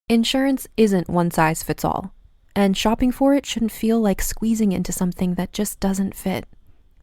Insurance isn't one size fits all, and shopping for it shouldn't feel like squeezing into something that just doesn't fit.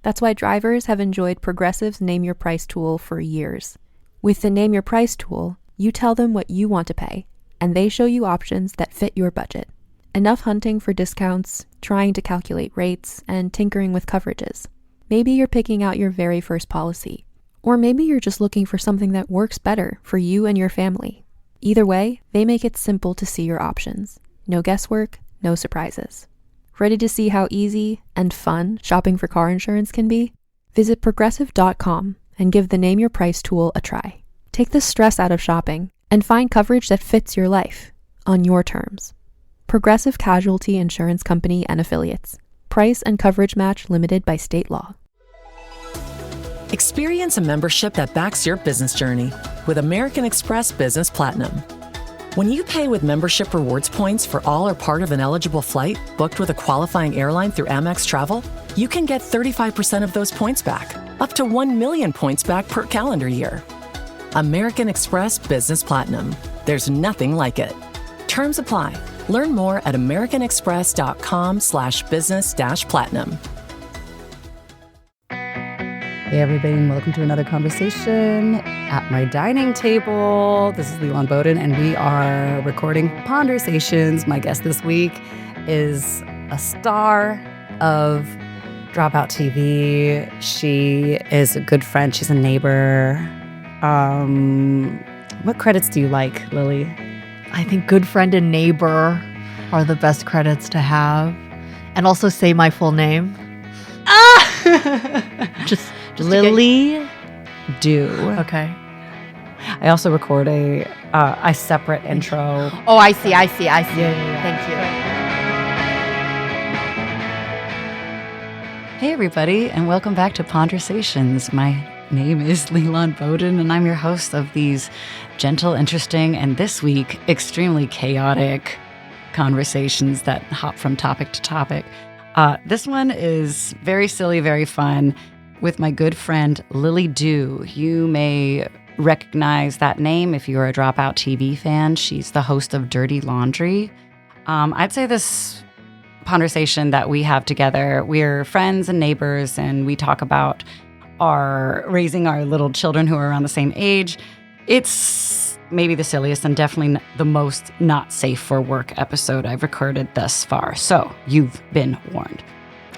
That's why drivers have enjoyed Progressive's Name Your Price tool for years. With the Name Your Price tool, you tell them what you want to pay, and they show you options that fit your budget. Enough hunting for discounts, trying to calculate rates, and tinkering with coverages. Maybe you're picking out your very first policy, or maybe you're just looking for something that works better for you and your family. Either way, they make it simple to see your options. No guesswork, no surprises. Ready to see how easy and fun shopping for car insurance can be? Visit Progressive.com and give the Name Your Price tool a try. Take the stress out of shopping and find coverage that fits your life, on your terms. Progressive Casualty Insurance Company and Affiliates. Price and coverage match limited by state law. Experience a membership that backs your business journey with American Express Business Platinum. When you pay with membership rewards points for all or part of an eligible flight booked with a qualifying airline through Amex Travel, you can get 35% of those points back, up to 1 million points back per calendar year. American Express Business Platinum. There's nothing like it. Terms apply. Learn more at americanexpress.com/business-platinum. Hey everybody, and welcome to another conversation at my dining table. This is Lilan Bowden, and we are recording Pondersations. My guest this week is a star of Dropout TV. She is a good friend. She's a neighbor. What credits do you like, Lily? I think good friend and neighbor are the best credits to have. And also say my full name. Just Lily Do. Okay. I also record a separate intro. Oh, I see. Yeah. Thank you. Hey, everybody, and welcome back to Pondersations. My name is Lilan Bowden, and I'm your host of these gentle, interesting, and this week, extremely chaotic conversations that hop from topic to topic. This one is very silly, very fun, with my good friend Lily Do. You may recognize that name if you're a Dropout TV fan. She's the host of Dirty Laundry. I'd say this conversation that we have together, we're friends and neighbors, and we talk about raising our little children who are around the same age. It's maybe the silliest and definitely the most not safe for work episode I've recorded thus far. So you've been warned.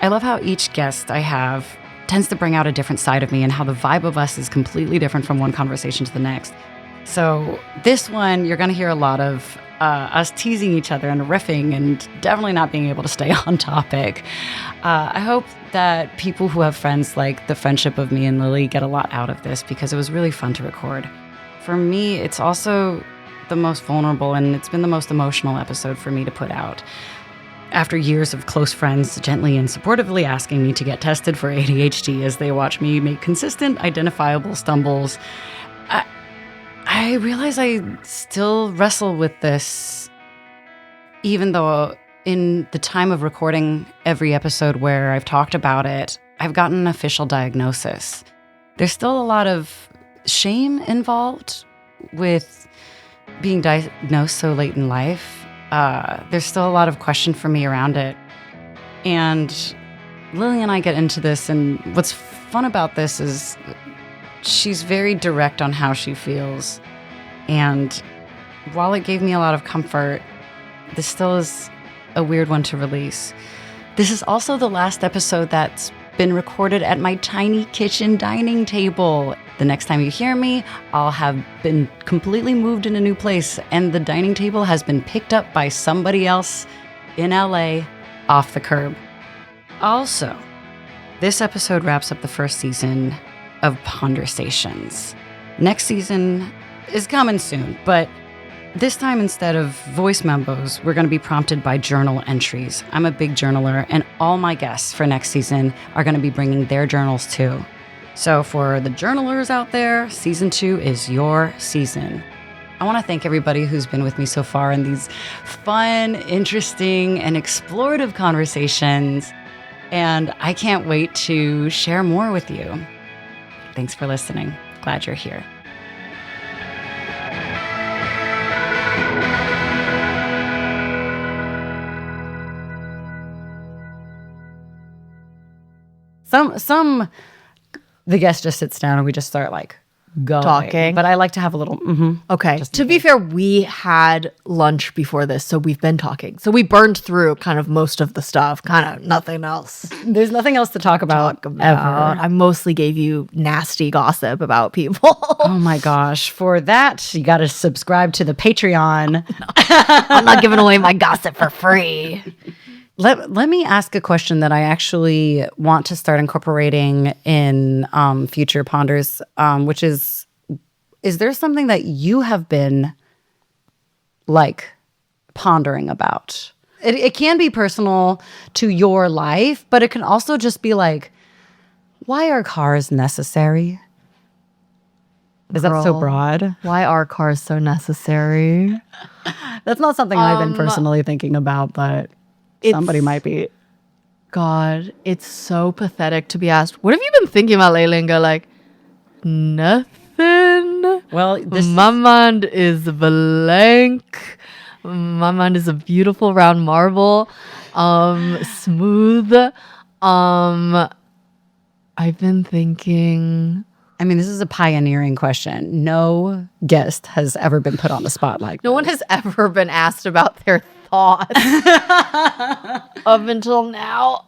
I love how each guest I have tends to bring out a different side of me and how the vibe of us is completely different from one conversation to the next. So this one, you're going to hear a lot of us teasing each other and riffing and definitely not being able to stay on topic. I hope that people who have friends like the friendship of me and Lily get a lot out of this because it was really fun to record. For me, it's also the most vulnerable and it's been the most emotional episode for me to put out. After years of close friends gently and supportively asking me to get tested for ADHD as they watch me make consistent, identifiable stumbles, I realize I still wrestle with this, even though in the time of recording every episode where I've talked about it, I've gotten an official diagnosis. There's still a lot of shame involved with being diagnosed so late in life. There's still a lot of question for me around it. And Lily and I get into this, and what's fun about this is she's very direct on how she feels. And while it gave me a lot of comfort, this still is a weird one to release. This is also the last episode that's been recorded at my tiny kitchen dining table. The next time you hear me, I'll have been completely moved in a new place, and the dining table has been picked up by somebody else in LA off the curb. Also, this episode wraps up the first season of Pondersations. Next season is coming soon, but this time instead of voice memos, we're going to be prompted by journal entries. I'm a big journaler, and all my guests for next season are going to be bringing their journals too. So for the journalers out there, season 2 is your season. I want to thank everybody who's been with me so far in these fun, interesting, and explorative conversations, and I can't wait to share more with you. Thanks for listening. Glad you're here. Some the guest just sits down and we just start like going. Talking. But I like to have a little Okay. To be fair, we had lunch before this, so we've been talking. So we burned through kind of most of the stuff, kind of nothing else. There's nothing else to talk about ever. I mostly gave you nasty gossip about people. Oh my gosh. For that, you got to subscribe to the Patreon. I'm not giving away my gossip for free. Let me ask a question that I actually want to start incorporating in future ponders, which is there something that you have been like pondering about? It can be personal to your life, but it can also just be like, why are cars necessary? Is that so broad? Why are cars so necessary? That's not something I've been personally thinking about, but somebody might be. God, it's so pathetic to be asked, what have you been thinking about lately? And go like, nothing. Well, my mind is blank. My mind is a beautiful round marble. Smooth. I've been thinking. I mean, this is a pioneering question. No guest has ever been put on the spot like No this. one has ever been asked about their thoughts up until now.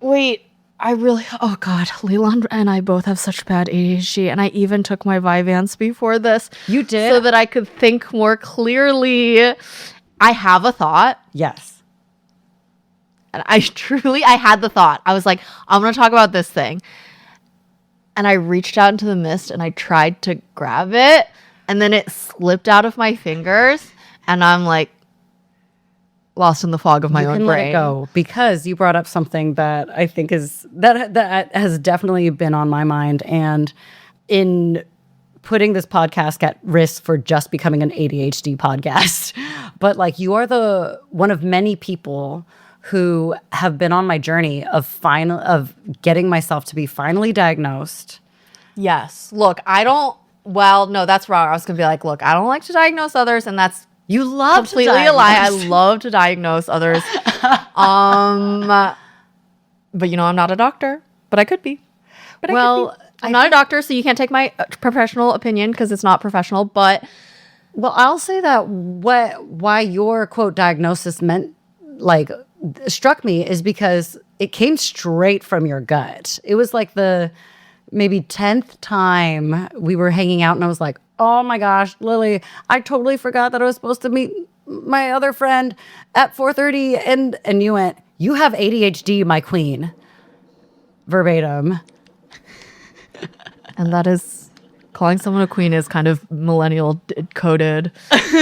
Wait, oh God, Lilan and I both have such bad ADHD, and I even took my Vyvanse before this. You did? So that I could think more clearly. I have a thought. Yes. And I had the thought. I was like, I'm going to talk about this thing. And I reached out into the mist and I tried to grab it, and then it slipped out of my fingers, and I'm like lost in the fog of my own brain. Let it go, because you brought up something that I think that has definitely been on my mind, and in putting this podcast at risk for just becoming an ADHD podcast. But like, you are one of many people who have been on my journey of getting myself to be finally diagnosed. Yes. Look, no, that's wrong. I was going to be like, look, I don't like to diagnose others, and that's You love completely a lie. I love to diagnose others. But I'm not a doctor, but I could be. I'm not a doctor, so you can't take my professional opinion because it's not professional, but I'll say that why your quote diagnosis struck me is because it came straight from your gut. It was like the maybe 10th time we were hanging out, and I was like, oh my gosh, Lily, I totally forgot that I was supposed to meet my other friend at 4:30, and you went, you have ADHD, my queen. Verbatim. And that is, calling someone a queen is kind of millennial coded,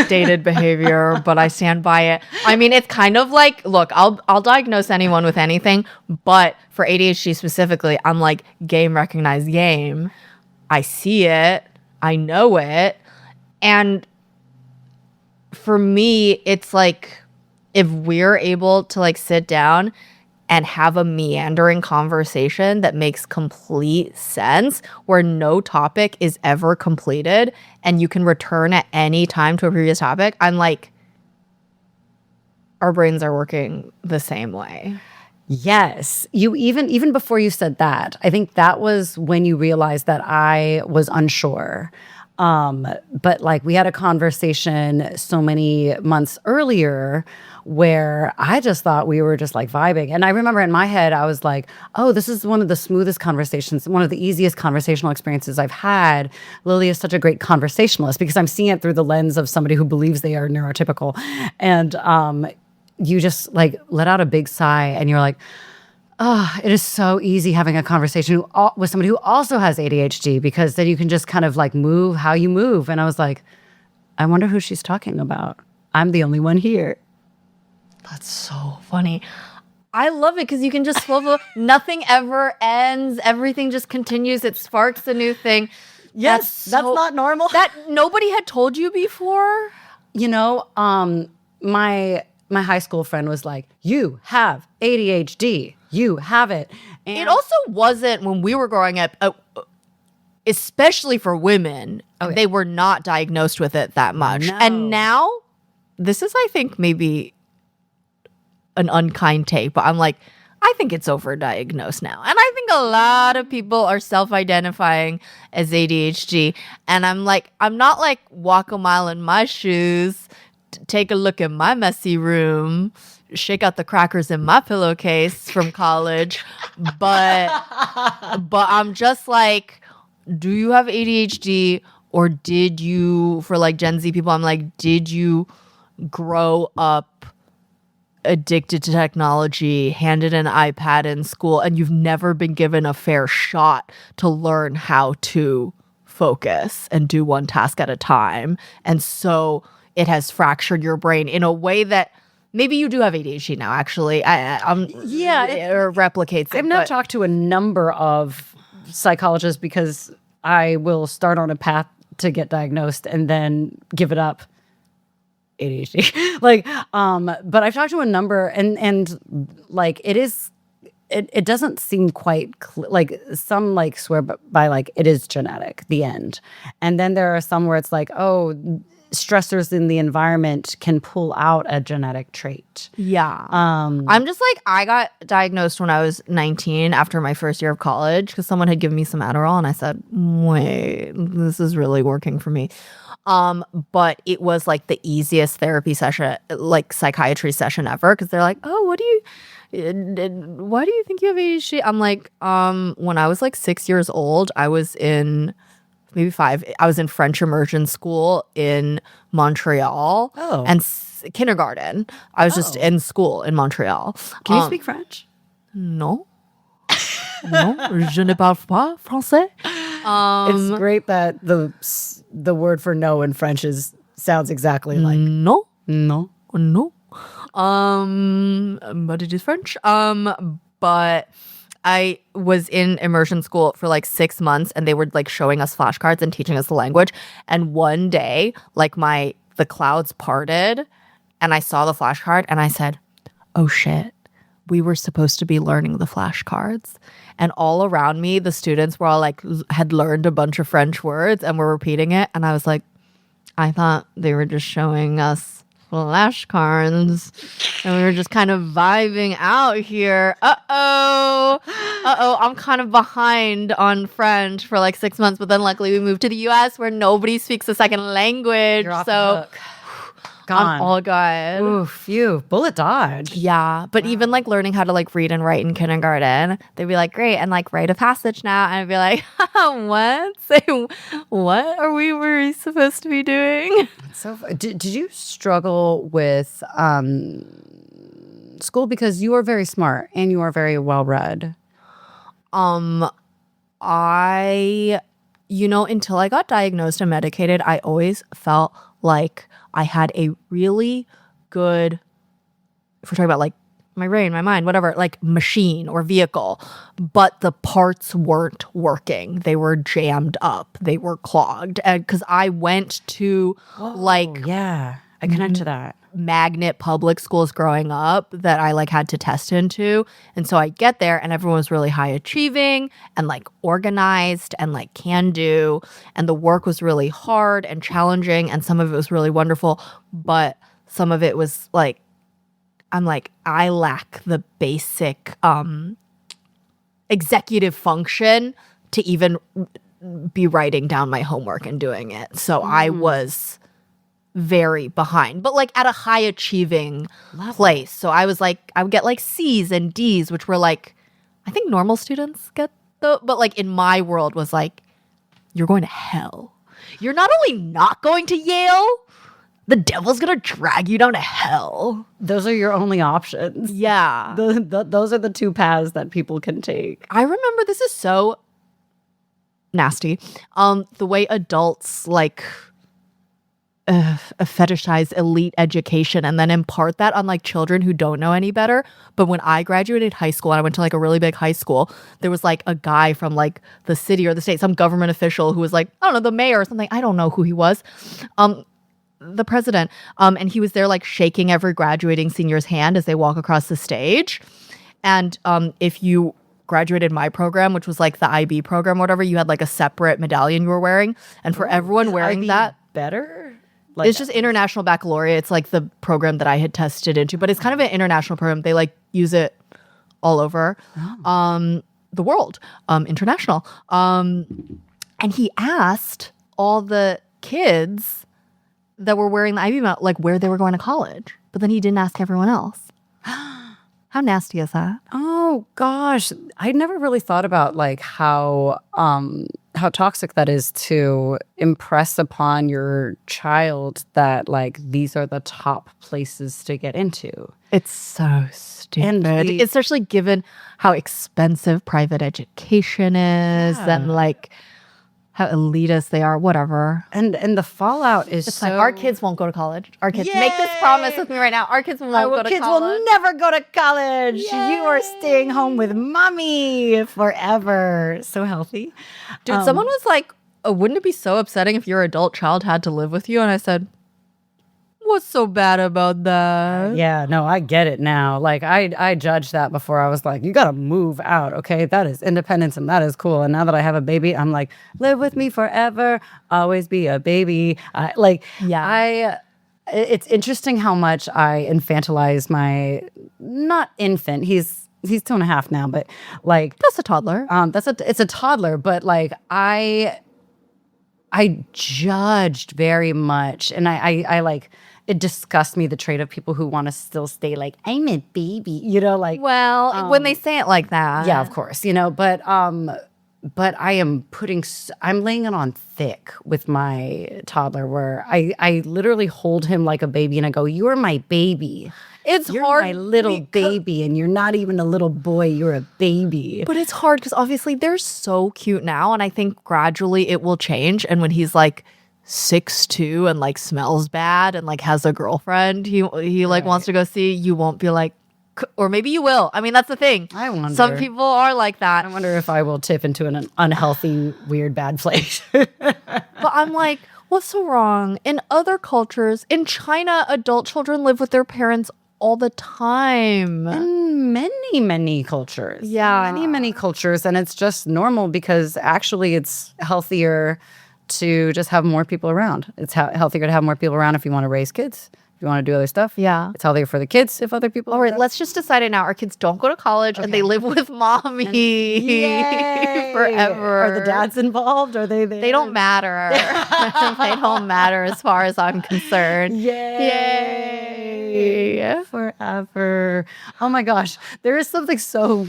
dated behavior, but I stand by it. I mean, it's kind of like, look, I'll diagnose anyone with anything, but for ADHD specifically, I'm like, game recognized game. I see it. I know it. And for me, it's like, if we're able to like sit down and have a meandering conversation that makes complete sense, where no topic is ever completed and you can return at any time to a previous topic, I'm like, our brains are working the same way. Yes. You even before you said that, I think that was when you realized that I was unsure. But like, we had a conversation so many months earlier where I just thought we were just like vibing. And I remember in my head, I was like, oh, this is one of the smoothest conversations, one of the easiest conversational experiences I've had. Lily is such a great conversationalist, because I'm seeing it through the lens of somebody who believes they are neurotypical. And you just like let out a big sigh, and you're like, oh, it is so easy having a conversation with somebody who also has ADHD, because then you can just kind of like move how you move. And I was like, I wonder who she's talking about. I'm the only one here. That's so funny. I love it because you can just flow. Nothing ever ends. Everything just continues. It sparks a new thing. Yes, that's not normal. That nobody had told you before. You know, my high school friend was like, you have ADHD. You have it. And it also wasn't when we were growing up, especially for women, they were not diagnosed with it that much. No. And now, this is, I think, maybe an unkind take, but I'm like, I think it's overdiagnosed now. And I think a lot of people are self-identifying as ADHD. And I'm not like walk a mile in my shoes, take a look at my messy room, shake out the crackers in my pillowcase from college. But I'm just like, do you have ADHD, or did you, for like Gen Z people, I'm like, did you grow up addicted to technology, handed an iPad in school, and you've never been given a fair shot to learn how to focus and do one task at a time? And so it has fractured your brain in a way that maybe you do have ADHD now, actually. It replicates it. I've not talked to a number of psychologists because I will start on a path to get diagnosed and then give it up. ADHD. But I've talked to a number and like it doesn't seem quite like some like swear by like it is genetic, the end. And then there are some where it's like, oh, stressors in the environment can pull out a genetic trait. Yeah. I'm just like, I got diagnosed when I was 19 after my first year of college because someone had given me some Adderall and I said, wait, this is really working for me. But it was like the easiest therapy session, like psychiatry session ever. Cause they're like, oh, why do you think you have ADHD? I'm like, when I was like 6 years old, I was in maybe 5. I was in French immersion school in Montreal. Oh. And kindergarten. I was just in school in Montreal. Can you speak French? No. Non, je ne parle pas français. It's great that the word for no in French sounds exactly like no. But it is French. But I was in immersion school for like 6 months, and they were like showing us flashcards and teaching us the language. And one day, like the clouds parted, and I saw the flashcard, and I said, "Oh shit, we were supposed to be learning the flashcards." And all around me, the students were all like, had learned a bunch of French words and were repeating it. And I was like, I thought they were just showing us flashcards and we were just kind of vibing out here. Uh-oh, I'm kind of behind on French for like 6 months. But then luckily we moved to the US where nobody speaks a second language. You're off so the hook. Gone. I'm all good. Ooh, phew. Bullet dodge. Yeah. But even like learning how to like read and write in kindergarten, they'd be like, great. And like write a passage now. And I'd be like, what? Say, what are we supposed to be doing? So did you struggle with school? Because you are very smart and you are very well read. Until I got diagnosed and medicated, I always felt like I had a really good, if we're talking about like my brain, my mind, whatever, like machine or vehicle, but the parts weren't working. They were jammed up. They were clogged. And because I went to Yeah, I connect to that. magnet public schools growing up that I like had to test into. And so I get there and everyone was really high achieving and like organized and like can do. And the work was really hard and challenging. And some of it was really wonderful. But some of it was like, I'm like, I lack the basic executive function to even be writing down my homework and doing it. So I was very behind, but like at a high achieving place. So I was like, I would get like C's and D's, which were like, I think normal students get but like in my world was like, you're going to hell. You're not only not going to Yale, the devil's going to drag you down to hell. Those are your only options. Yeah. Those are the two paths that people can take. I remember, this is so nasty, the way adults like fetishize elite education and then impart that on like children who don't know any better. But when I graduated high school and I went to like a really big high school, there was like a guy from like the city or the state, some government official who was like, I don't know, the mayor or something. I don't know who he was. The president. And he was there like shaking every graduating senior's hand as they walk across the stage. And if you graduated my program, which was like the IB program or whatever, you had like a separate medallion you were wearing. And for everyone wearing IB that, better? Like, it's just International Baccalaureate. It's like the program that I had tested into, but it's kind of an international program. They like use it all over the world, international. And he asked all the kids that were wearing the Ivy Belt, like where they were going to college. But then he didn't ask everyone else. How nasty is that? Oh gosh, I never really thought about like how toxic that is to impress upon your child that like these are the top places to get into. It's so stupid, especially given how expensive private education is and like how elitist they are, whatever. And the fallout is it's like our kids won't go to college. Our kids make this promise with me right now. Our kids won't go to college. Our kids will never go to college. Yay. You are staying home with mommy forever. So healthy. Dude, someone was like, oh, wouldn't it be so upsetting if your adult child had to live with you? And I said, what's so bad about that? Yeah, no, I get it now. Like I judged that before. I was like, you gotta move out, okay? That is independence and that is cool. And now that I have a baby, I'm like, live with me forever, always be a baby. It's interesting how much I infantilize my not infant. He's 2.5 now, but like that's a toddler. It's a toddler, but like I judged very much, and I like. It disgusts me, the trait of people who want to still stay like, I'm a baby, you know, like. Well, when they say it like that. Yeah, of course, you know, but I'm laying it on thick with my toddler where I literally hold him like a baby and I go, you're my baby. You're hard. My little baby, and you're not even a little boy, you're a baby. But it's hard because obviously they're so cute now, and I think gradually it will change. And when he's like 6'2" and like smells bad and like has a girlfriend he like wants to go see, you won't be like, or maybe you will. I mean, that's the thing. I wonder. Some people are like that. I wonder if I will tip into an unhealthy, weird, bad place. But I'm like, what's so wrong? In other cultures, in China, adult children live with their parents all the time. In many cultures. Yeah. Many cultures. And it's just normal because actually it's healthier to just have more people around. It's healthier to have more people around if you want to raise kids. If you want to do other stuff. Yeah. It's healthier for the kids if other people. All right, let's just decide it now. Our kids don't go to college and they live with mommy forever. Are the dads involved? Are they there? They don't matter. They don't matter as far as I'm concerned. Yay. Forever. Oh my gosh. There is something so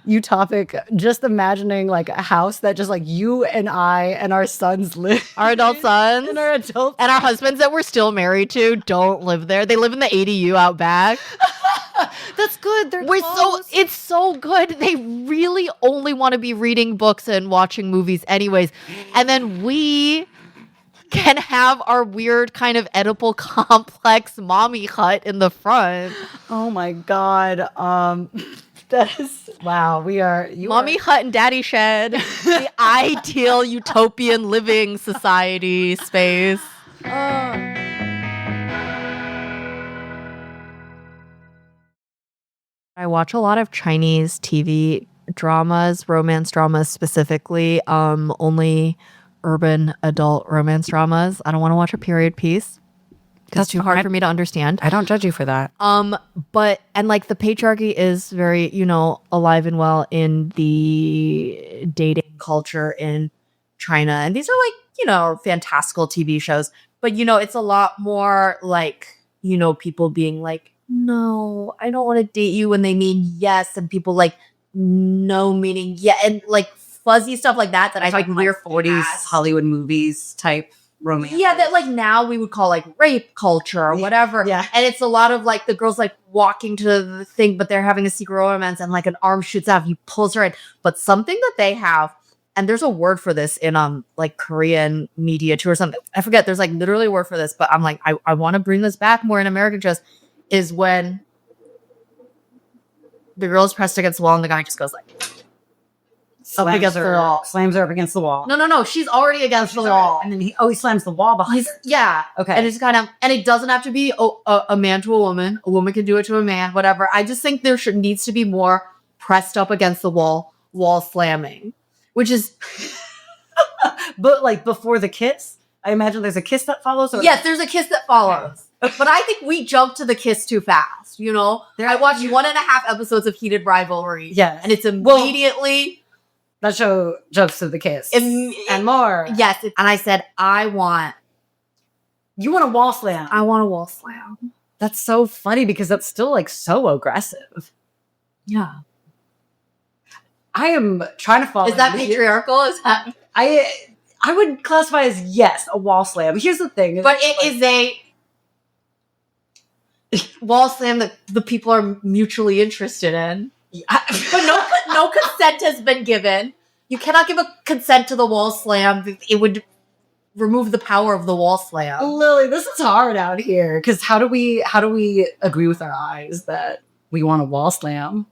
utopic. Just imagining like a house that just like you and I and our sons live. Our adult sons. And our adult and our husbands that we're still married to don't live there. They live in the ADU out back. That's good. It's so good. They really only want to be reading books and watching movies anyways. And then we can have our weird kind of Oedipal complex mommy hut in the front. Oh my God. That is, wow. Mommy hut and daddy shed. The ideal utopian living society space. I watch a lot of Chinese TV dramas, romance dramas specifically, only urban adult romance dramas. I don't want to watch a period piece. That's too hard for me to understand. I don't judge you for that. But like the patriarchy is very, alive and well in the dating culture in China. And these are like, fantastical TV shows. But, it's a lot more like, people being like, no, I don't want to date you when they mean yes. And people like no meaning yeah. And like fuzzy stuff like that I like find near 40s Hollywood movies type romance. Yeah, that like now we would call like rape culture or whatever. Yeah. And it's a lot of like the girls like walking to the thing, but they're having a secret romance and like an arm shoots out, he pulls her in. But something that they have, and there's a word for this in like Korean media too or something. I forget, there's like literally a word for this, but I'm like, I want to bring this back more in American shows, is when the girl is pressed against the wall and the guy just goes like up against the wall. Slams her up against the wall. No. She's already against the wall. And then he slams the wall behind her. Yeah. Okay. And it's kind of, and it doesn't have to be a man to a woman. A woman can do it to a man, whatever. I just think there needs to be more pressed up against the wall slamming, which is. But like before the kiss, I imagine there's a kiss that follows. Yes, there's a kiss that follows. But I think we jumped to the kiss too fast, you know? I watched 1.5 episodes of Heated Rivalry. Yes. And it's immediately... That show jumps to the kiss. And more. Yes. And I said, You want a wall slam. I want a wall slam. That's so funny because that's still like so aggressive. Yeah. I am trying to follow. Is that patriarchal? Is that... I would classify as yes, a wall slam. Here's the thing. But it is a wall slam that the people are mutually interested in. But no consent has been given. You cannot give a consent to the wall slam. It would remove the power of the wall slam. Lily, this is hard out here because how do we agree with our eyes that we want a wall slam?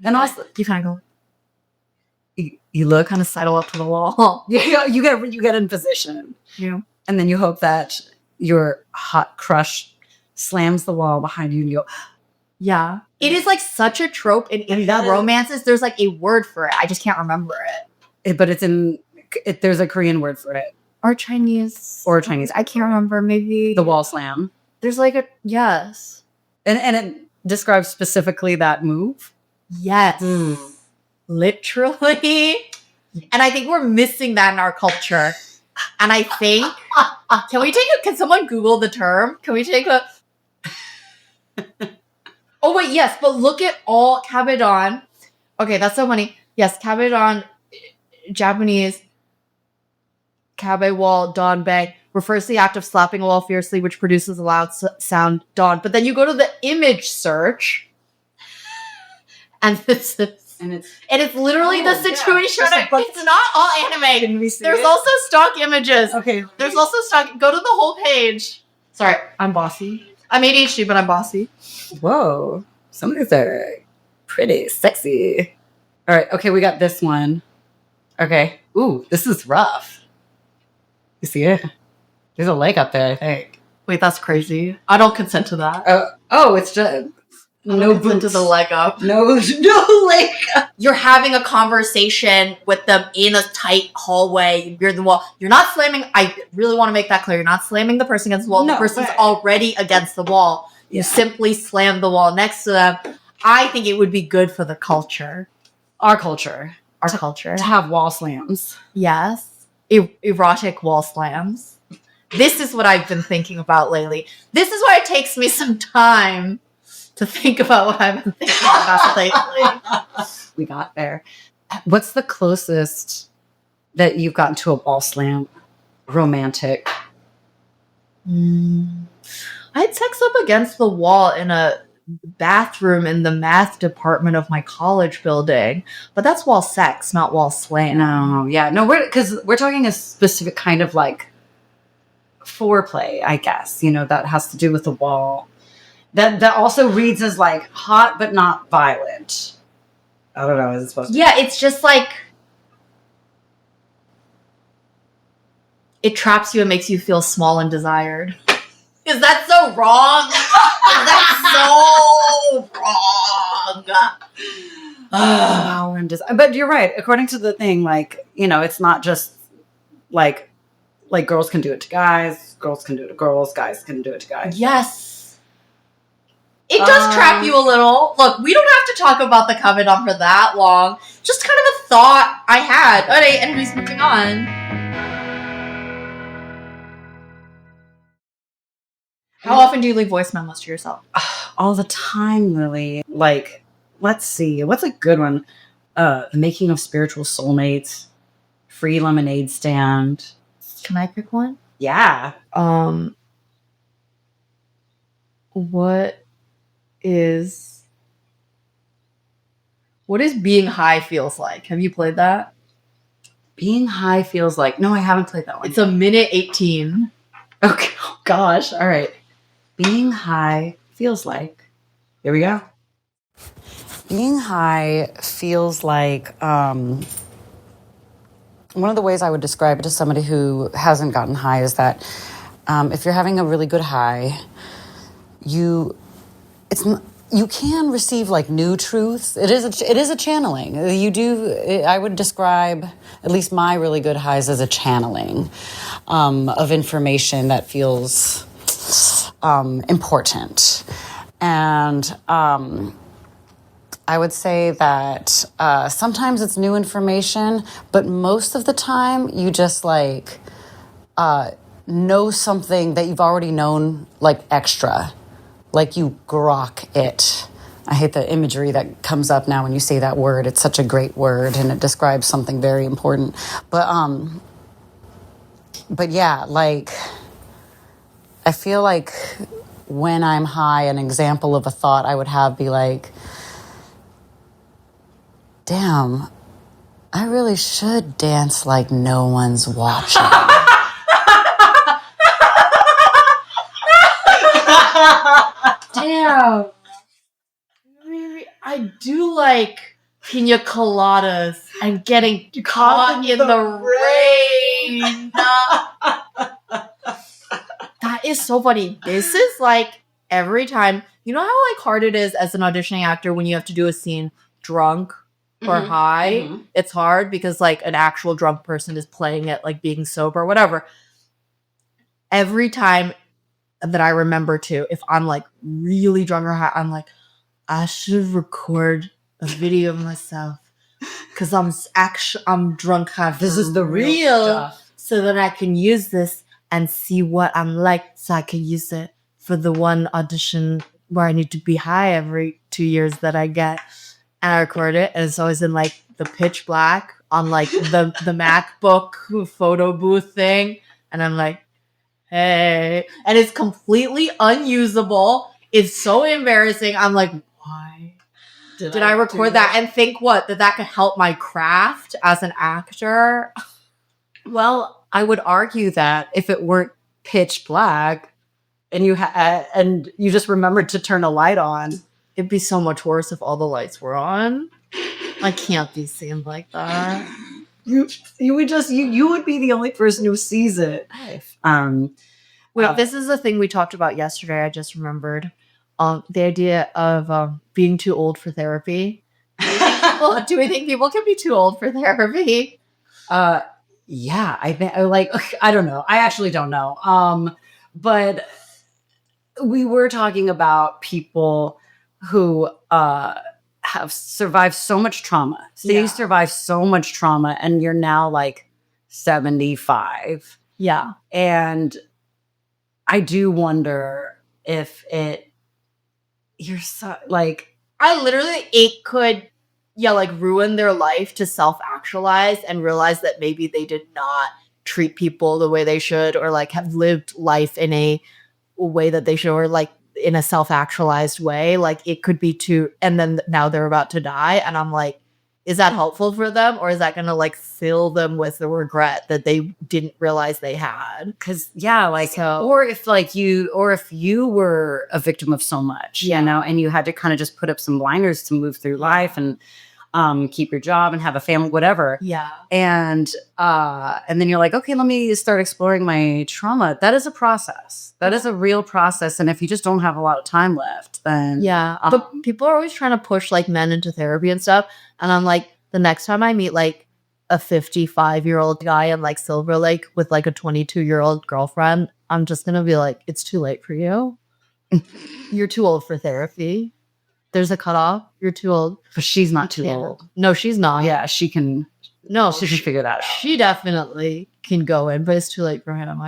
And also, you kind of go. You look, kind of sidle up to the wall. you get in position. Yeah. And then you hope that your hot crush slams the wall behind you and you go, yeah. It is like such a trope in romances. There's like a word for it. I just can't remember it. But there's a Korean word for it. Or Chinese. I can't remember. Maybe. The wall slam. There's like a, yes. And it describes specifically that move? Yes. Literally. And I think we're missing that in our culture. And I think, can someone Google the term? Can we take a... Oh, wait, yes, but look at all kabedon. Okay, that's so funny. Yes, kabedon, Japanese, kabe wall, donbei, refers to the act of slapping a wall fiercely, which produces a loud sound, don. But then you go to the image search, and it's literally the situation. Yeah. It's not all anime. There's also stock images. Okay. There's also stock. Go to the whole page. Sorry, I'm bossy. I'm ADHD, but I'm bossy. Whoa. Some of these are pretty sexy. All right. Okay, we got this one. Okay. Ooh, this is rough. You see it? There's a leg up there, I think. Wait, that's crazy. I don't consent to that. It's just... No boot to the leg up. No leg up. You're having a conversation with them in a tight hallway. You're the wall. You're not slamming. I really want to make that clear. You're not slamming the person against the wall. No the person's way. already against the wall. Yeah. You simply slam the wall next to them. I think it would be good for the culture. Our culture. To have wall slams. Yes. Erotic wall slams. This is what I've been thinking about lately. This is why it takes me some time to think about what I've been thinking about lately. We got there. What's the closest that you've gotten to a wall slam romantic? I had sex up against the wall in a bathroom in the math department of my college building. But that's wall sex, not wall slam. No, we're talking a specific kind of like foreplay, I guess. You know, that has to do with the wall. That also reads as like hot but not violent. I don't know. Is it supposed to? Yeah, it's just like it traps you and makes you feel small and desired. Is that so wrong? Is that so wrong? But you're right. According to the thing, like, you know, it's not just like girls can do it to guys, girls can do it to girls, guys can do it to guys. Yes. It does trap you a little. Look, we don't have to talk about the kabedon for that long. Just kind of a thought I had. All right, anyways, moving on. How often do you leave voice memos to yourself? All the time, Lily. Like, let's see. What's a good one? The Making of Spiritual Soulmates. Free Lemonade Stand. Can I pick one? Yeah. What is being high feels like? Have you played that? Being high feels like... No, I haven't played that one. It's a minute 18. Okay. Oh, gosh. All right. Being high feels like... Here we go. Being high feels like... one of the ways I would describe it to somebody who hasn't gotten high is that if you're having a really good high, you can receive like new truths. It is a channeling. I would describe at least my really good highs as a channeling of information that feels important. And I would say that sometimes it's new information, but most of the time you just like know something that you've already known, like extra, like you grok it. I hate the imagery that comes up now when you say that word. It's such a great word and it describes something very important. But yeah, like I feel like when I'm high, an example of a thought I would have be like, damn, I really should dance like no one's watching. Damn. I do like pina coladas and getting caught in the rain. That is so funny. This is like every time. You know how like hard it is as an auditioning actor when you have to do a scene drunk or high? Mm-hmm. It's hard because like an actual drunk person is playing it like being sober or whatever. Every time that I remember to, if I'm like really drunk or high, I'm like, I should record a video of myself because I'm drunk high. This is the real stuff. So that I can use this and see what I'm like, so I can use it for the one audition where I need to be high every 2 years that I get. And I record it, and it's always in like the pitch black on like the MacBook photo booth thing, and I'm like, hey, and it's completely unusable. It's so embarrassing. I'm like, why did I record that? And think what? That could help my craft as an actor? Well, I would argue that if it weren't pitch black and you just remembered to turn a light on, it'd be so much worse if all the lights were on. I can't be seen like that. You would be the only person who sees it. Well, this is the thing we talked about yesterday. I just remembered. The idea of being too old for therapy. Do we think people can be too old for therapy? Yeah, I think I don't know. I actually don't know. But we were talking about people who have survived so much trauma. So you survived so much trauma, and you're now like 75. Yeah, and I do wonder if you're so like, I literally, it could, like ruin their life to self-actualize and realize that maybe they did not treat people the way they should, or like have lived life in a way that they should, or like in a self-actualized way. Like it could be too, and then now they're about to die. And I'm like, is that helpful for them, or is that going to like fill them with the regret that they didn't realize they had? Because or if you were a victim of so much, you know, and you had to kind of just put up some blinders to move through life and keep your job and have a family, whatever. Yeah. And then you're like, okay, let me start exploring my trauma. That is a process. That is a real process. And if you just don't have a lot of time left, then but people are always trying to push like men into therapy and stuff. And I'm like, the next time I meet like a 55-year-old guy in like Silver Lake with like a 22-year-old girlfriend, I'm just going to be like, it's too late for you. You're too old for therapy. There's a cutoff. You're too old. But she's not too old. No, she's not. Yeah, she can. No, she can figure that out. She definitely can go in, but it's too late for him.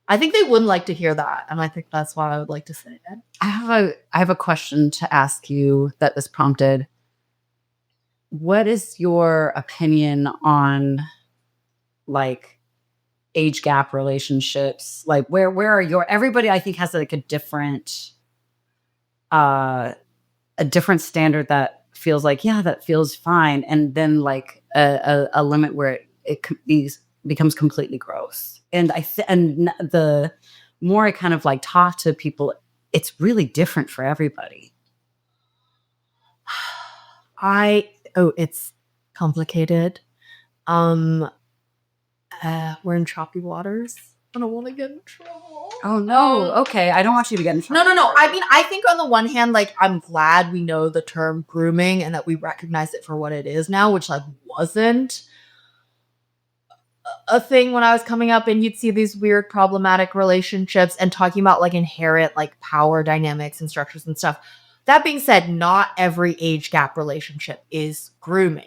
I think they wouldn't like to hear that, and I think that's why I would like to say it. I have a question to ask you that was prompted. What is your opinion on like age gap relationships? Like where are everybody I think has like a different standard that feels like, yeah, that feels fine. And then like a limit where it becomes completely gross. And and the more I kind of like talk to people, it's really different for everybody. It's complicated. We're in choppy waters. I don't want to get in trouble. Oh no. Okay. I don't want you to get in trouble. No. I mean, I think on the one hand, like, I'm glad we know the term grooming and that we recognize it for what it is now, which like wasn't. a thing when I was coming up, and you'd see these weird problematic relationships and talking about like inherent like power dynamics and structures and stuff. That being said, not every age gap relationship is grooming,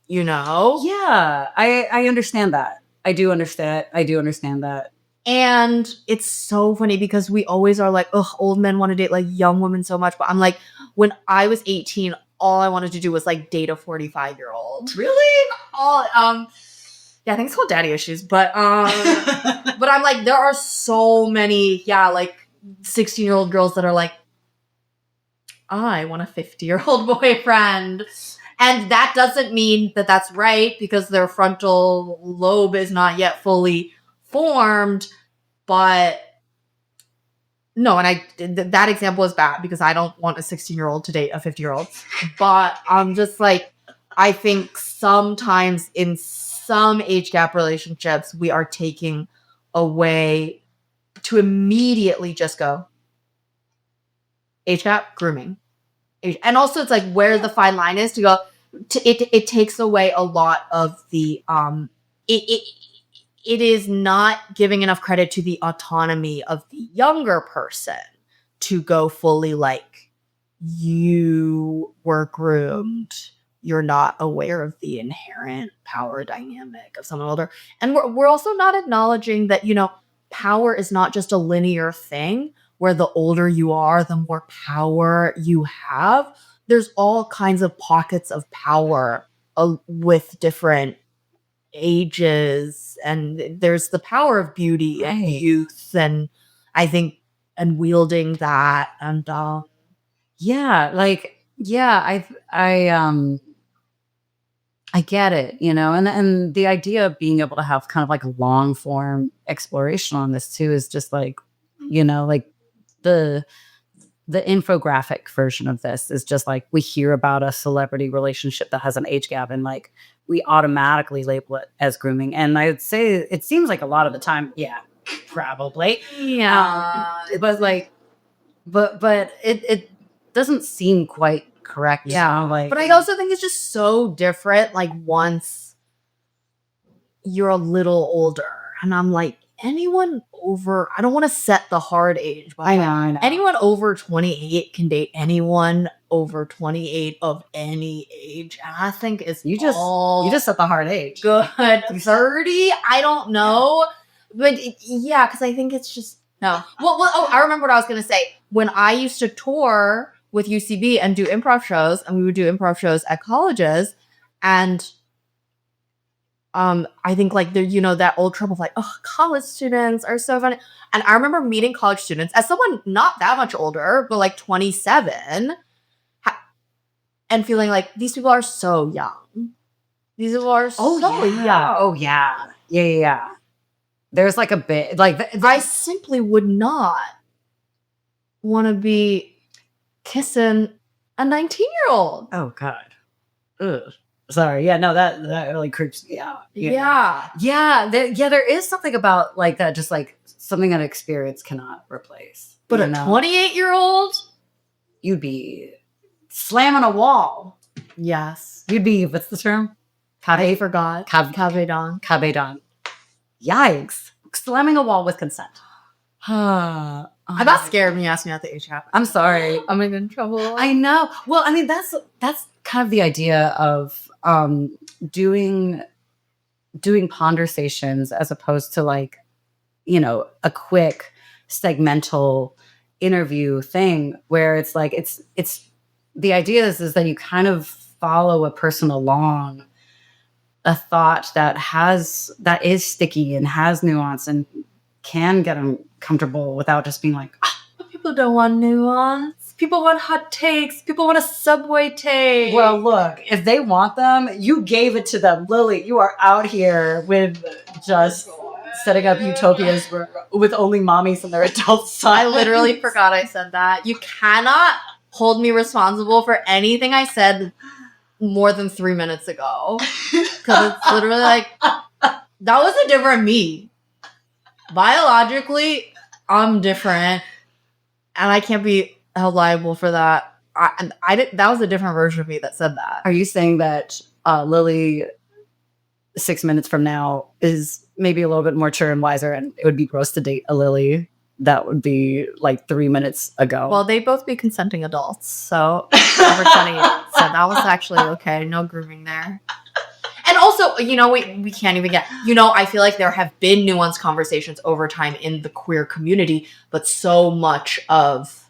Yeah, I understand that. I do understand that. And it's so funny because we always are like, ugh, old men want to date like young women so much. But I'm like, when I was 18, all I wanted to do was like date a 45-year-old. Really? Yeah, I think it's called daddy issues. But but I'm like, there are so many, like 16-year-old girls that are like, I want a 50-year-old boyfriend. And that doesn't mean that that's right because their frontal lobe is not yet fully formed. But no, and that example is bad because I don't want a 16-year-old to date a 50-year-old. But I'm just like, I think sometimes in some age gap relationships, we are taking away to immediately just go age gap, grooming. And also it's like where the fine line is to go. It takes away a lot of the it is not giving enough credit to the autonomy of the younger person to go fully like, you were groomed. You're not aware of the inherent power dynamic of someone older. And we're also not acknowledging that, power is not just a linear thing where the older you are, the more power you have. There's all kinds of pockets of power with different ages, and there's the power of beauty and youth, and I think, and wielding that, and I get it, and the idea of being able to have kind of like long form exploration on this too is just like, like the infographic version of this is just like, we hear about a celebrity relationship that has an age gap and like we automatically label it as grooming. And I would say it seems like a lot of the time, probably. But like, but it doesn't seem quite correct. But I also think it's just so different. Like once you're a little older, and I'm like, anyone over, I don't want to set the hard age, but I know. Anyone over 28 can date anyone over 28 of any age. And I think it's you just set the hard age. Good. 30? I don't know. But because I think it's just, no. Well, I remember what I was going to say. When I used to tour with UCB and do improv shows, and we would do improv shows at colleges, and I think like that old trope of like, oh, college students are so funny. And I remember meeting college students as someone not that much older, but like 27, and feeling like these people are so young. These people are so young. Oh yeah. There's like a bit like I simply would not want to be kissing a 19-year-old. Oh God. Ugh. Sorry. Yeah, no, that really creeps me out. Yeah. There is something about like that, just like something that experience cannot replace. But a 28-year-old? You'd be slamming a wall. Yes. You'd be, what's the term? I forgot. Cabedon. Yikes. Slamming a wall with consent. I got scared when you asked me about the age gap. I'm sorry. I'm in trouble. I know. Well, I mean, that's kind of the idea of doing conversations as opposed to like, a quick segmental interview thing where it's like it's the idea is that you kind of follow a person along a thought that is sticky and has nuance and can get uncomfortable without just being like, people don't want nuance. People want hot takes. People want a Subway take. Well, look, if they want them, you gave it to them. Lily, you are out here with just setting up utopias with only mommies and their adult sons. I literally forgot I said that. You cannot hold me responsible for anything I said more than 3 minutes ago. Because it's literally like, that was a different me. Biologically, I'm different. And I can't be held liable for that. That was a different version of me that said that. Are you saying that Lily 6 minutes from now is maybe a little bit more mature and wiser, and it would be gross to date a Lily that would be like 3 minutes ago. Well, they'd both be consenting adults, so over 20. So that was actually okay. No grooming there. And also, we can't even get, I feel like there have been nuanced conversations over time in the queer community, but so much of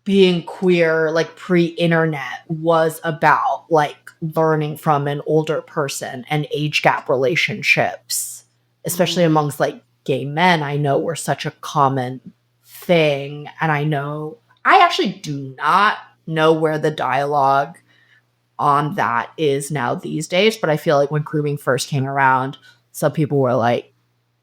being queer, like pre-internet, was about like learning from an older person and age gap relationships, especially amongst like gay men, I know were such a common thing. And I actually do not know where the dialogue on that is now these days, but I feel like when grooming first came around, some people were like,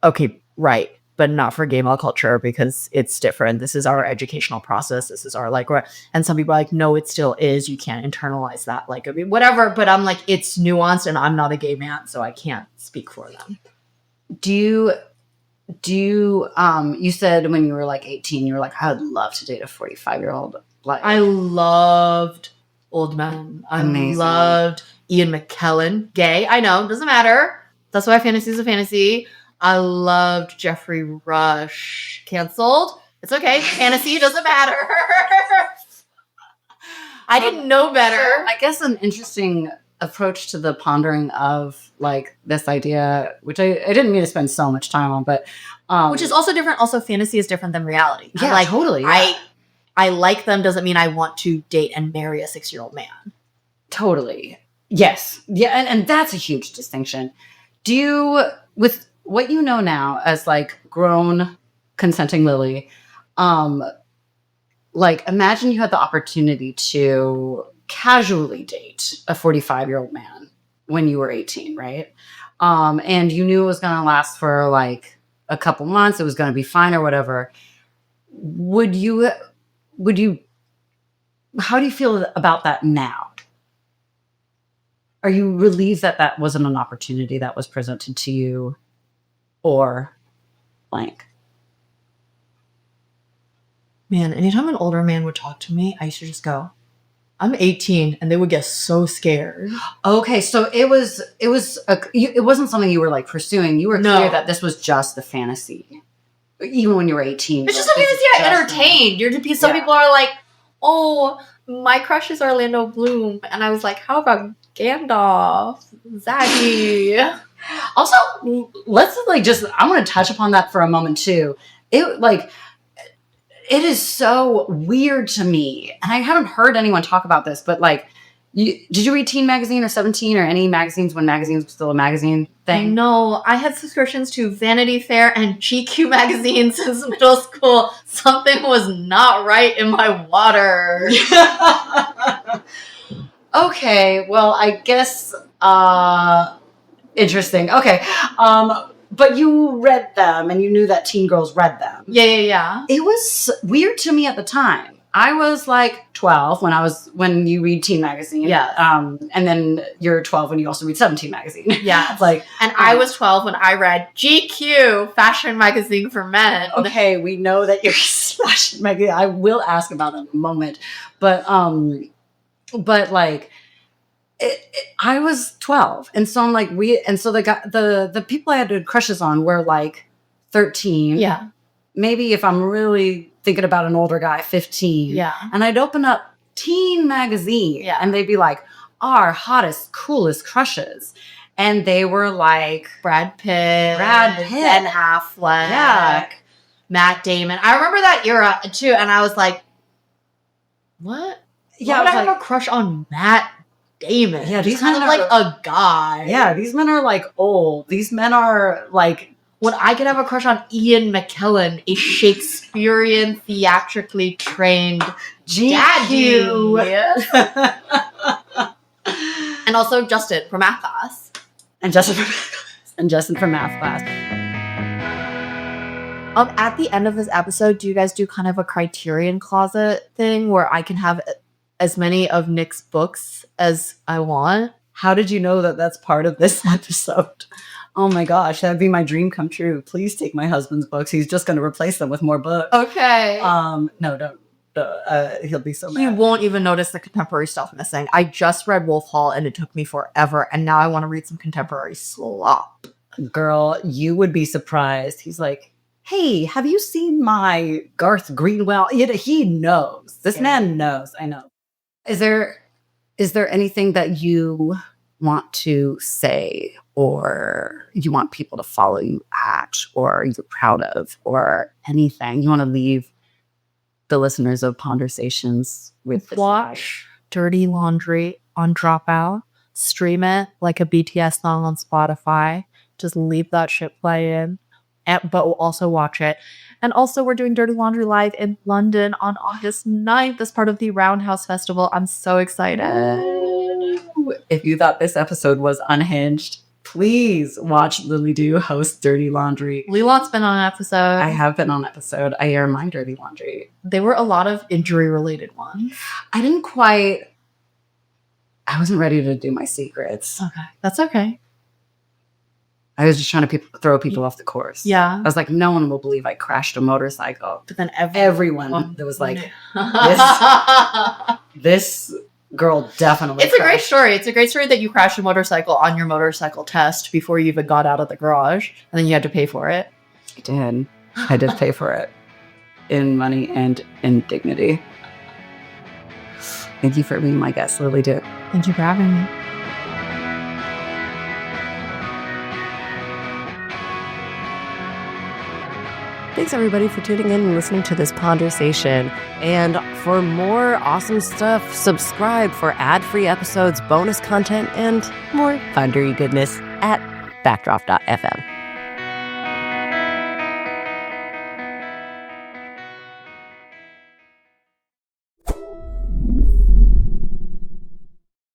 okay, right, but not for gay male culture because it's different. This is our educational process. This is our and some people are like, no, it still is. You can't internalize that. Like, I mean, whatever. But I'm like, it's nuanced and I'm not a gay man, so I can't speak for them. Do you you said when you were like 18, you were like, I would love to date a 45-year-old. Like, I loved old men. I loved Ian McKellen. Gay, I know, doesn't matter. That's why fantasy is a fantasy. I loved Jeffrey Rush. Canceled. It's okay. Fantasy doesn't matter. I didn't know better. I guess an interesting approach to the pondering of like this idea, which I didn't mean to spend so much time on, but which is also different. Also, fantasy is different than reality. Yeah, like, totally. Yeah. I like them doesn't mean I want to date and marry a 6-year-old man. Totally. Yes. Yeah, and that's a huge distinction. Do you, with what you know now as like grown consenting Lily, like imagine you had the opportunity to casually date a 45-year-old man when you were 18, right? And you knew it was going to last for like a couple months. It was going to be fine or whatever. Would you, how do you feel about that now? Are you relieved that that wasn't an opportunity that was presented to you, or blank? Man, anytime an older man would talk to me, I used to just go, I'm 18, and they would get so scared. Okay, so it wasn't something you were like pursuing. You were clear that this was just the fantasy, even when you were 18. It's just a fantasy I entertained. Some people are like, oh, my crush is Orlando Bloom, and I was like, how about Gandalf, Zaggy? Also, let's like I want to touch upon that for a moment too. It is so weird to me, and I haven't heard anyone talk about this, but like, did you read Teen Magazine or 17 or any magazines when magazines were still a magazine thing? No, I had subscriptions to Vanity Fair and GQ magazine since middle school. Something was not right in my water. Okay, well, I guess, interesting. Okay, but you read them and you knew that teen girls read them. Yeah. It was weird to me at the time. I was like 12 when you read Teen Magazine. Yeah. And then you're 12 when you also read 17 Magazine. Yeah. And I was 12 when I read GQ, fashion magazine for men. Okay, we know that you're fashion magazine. I will ask about it in a moment. But like, I was 12, and so I'm like the people I had crushes on were like 13. Yeah. Maybe if I'm really thinking about an older guy, 15. Yeah. And I'd open up Teen Magazine. Yeah. And they'd be like, our hottest, coolest crushes. And they were like Brad Pitt, Ben Affleck, yeah, Matt Damon. I remember that era too, and I was like, what? Yeah, Why would I have a crush on Matt Damon? Yeah, he's kind of like a guy. Yeah, these men are like old. These men are like, when I could have a crush on Ian McKellen, a Shakespearean, theatrically trained daddy. And also Justin from math class. And Justin from math class. At the end of this episode, do you guys do kind of a criterion closet thing where I can have as many of Nick's books as I want? How did you know that that's part of this episode? Oh my gosh, that'd be my dream come true. Please take my husband's books. He's just going to replace them with more books. Okay. No, don't. He'll be so mad. He won't even notice the contemporary stuff missing. I just read Wolf Hall and it took me forever, and now I want to read some contemporary slop. girl, you would be surprised. He's like, hey, have you seen my Garth Greenwell? He knows. This man knows. I know. Is there anything that you want to say or you want people to follow you at or you're proud of or anything you want to leave the listeners of Pondersations with? Watch Dirty Laundry on Dropout. Stream it like a BTS song on Spotify. Just leave that shit playing. But we'll also watch it. And also, we're doing Dirty Laundry live in London on August 9th as part of the Roundhouse Festival. I'm so excited. If you thought this episode was unhinged, please watch Lily Do host Dirty Laundry. Lilan's been on an episode. I have been on an episode. I air my Dirty Laundry. They were a lot of injury-related ones. I wasn't ready to do my secrets. Okay. That's okay. I was just trying to throw people off the course. Yeah. I was like, no one will believe I crashed a motorcycle. But then everyone that was like, this girl definitely It's a great story. It's a great story that you crashed a motorcycle on your motorcycle test before you even got out of the garage. And then you had to pay for it. I did pay for it. In money and in dignity. Thank you for being my guest, Lily Do. Thank you for having me. Thanks, everybody, for tuning in and listening to this Pondersation. And for more awesome stuff, subscribe for ad-free episodes, bonus content, and more pondery goodness at backdrop.fm.